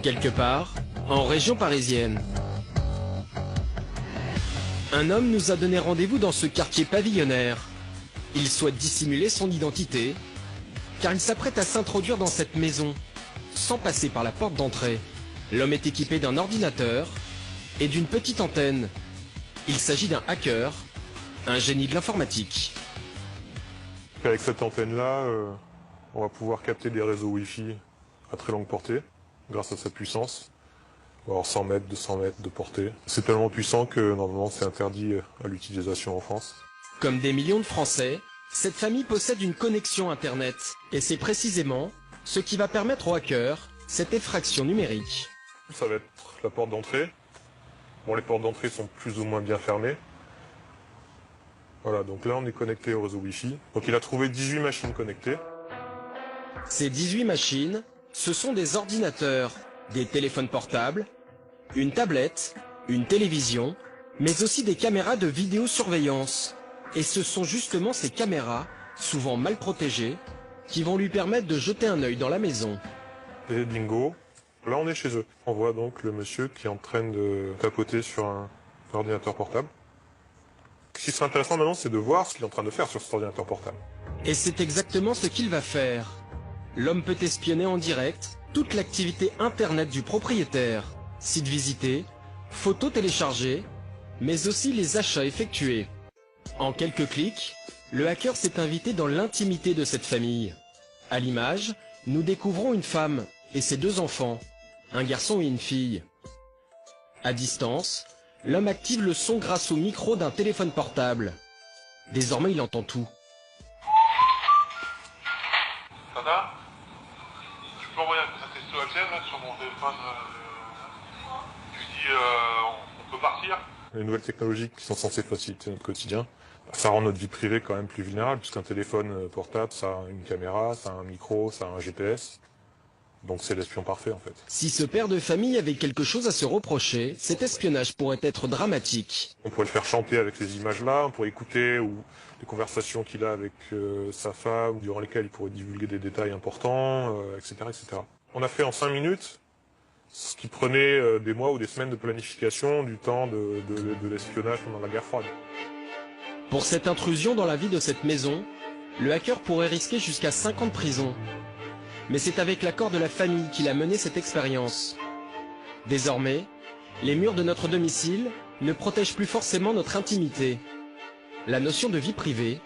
Quelque part, en région parisienne. Un homme nous a donné rendez-vous dans ce quartier pavillonnaire. Il souhaite dissimuler son identité, car il s'apprête à s'introduire dans cette maison, sans passer par la porte d'entrée. L'homme est équipé d'un ordinateur et d'une petite antenne. Il s'agit d'un hacker, un génie de l'informatique. Avec cette antenne-là, on va pouvoir capter des réseaux Wi-Fi à très longue portée, grâce à sa puissance. On va avoir 100 mètres, 200 mètres de portée. C'est tellement puissant que normalement c'est interdit à l'utilisation en France. Comme des millions de Français, cette famille possède une connexion Internet. Et c'est précisément ce qui va permettre aux hackers cette effraction numérique. Ça va être la porte d'entrée. Bon, les portes d'entrée sont plus ou moins bien fermées. Voilà, donc là on est connecté au réseau Wi-Fi. Donc il a trouvé 18 machines connectées. Ces 18 machines, ce sont des ordinateurs, des téléphones portables, une tablette, une télévision, mais aussi des caméras de vidéosurveillance. Et ce sont justement ces caméras, souvent mal protégées, qui vont lui permettre de jeter un œil dans la maison. Et bingo, là on est chez eux. On voit donc le monsieur qui est en train de tapoter sur un ordinateur portable. Ce qui serait intéressant maintenant, c'est de voir ce qu'il est en train de faire sur cet ordinateur portable. Et c'est exactement ce qu'il va faire. L'homme peut espionner en direct toute l'activité Internet du propriétaire, sites visités, photos téléchargées, mais aussi les achats effectués. En quelques clics, le hacker s'est invité dans l'intimité de cette famille. À l'image, nous découvrons une femme et ses 2 enfants, un garçon et une fille. À distance, l'homme active le son grâce au micro d'un téléphone portable. Désormais, il entend tout. Tata, tu peux envoyer un texto à Etienne là, sur mon téléphone. Tu dis on peut partir. Les nouvelles technologies qui sont censées faciliter notre quotidien, ça rend notre vie privée quand même plus vulnérable, puisqu'un téléphone portable, ça a une caméra, ça a un micro, ça a un GPS. Donc c'est l'espion parfait en fait. Si ce père de famille avait quelque chose à se reprocher, cet espionnage pourrait être dramatique. On pourrait le faire chanter avec ces images-là, on pourrait écouter ou les conversations qu'il a avec sa femme, durant lesquelles il pourrait divulguer des détails importants, etc., etc. On a fait en 5 minutes ce qui prenait des mois ou des semaines de planification du temps de l'espionnage pendant la guerre froide. Pour cette intrusion dans la vie de cette maison, le hacker pourrait risquer jusqu'à 5 ans de prison. Mais c'est avec l'accord de la famille qu'il a mené cette expérience. Désormais, les murs de notre domicile ne protègent plus forcément notre intimité. La notion de vie privée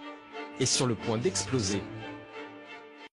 est sur le point d'exploser.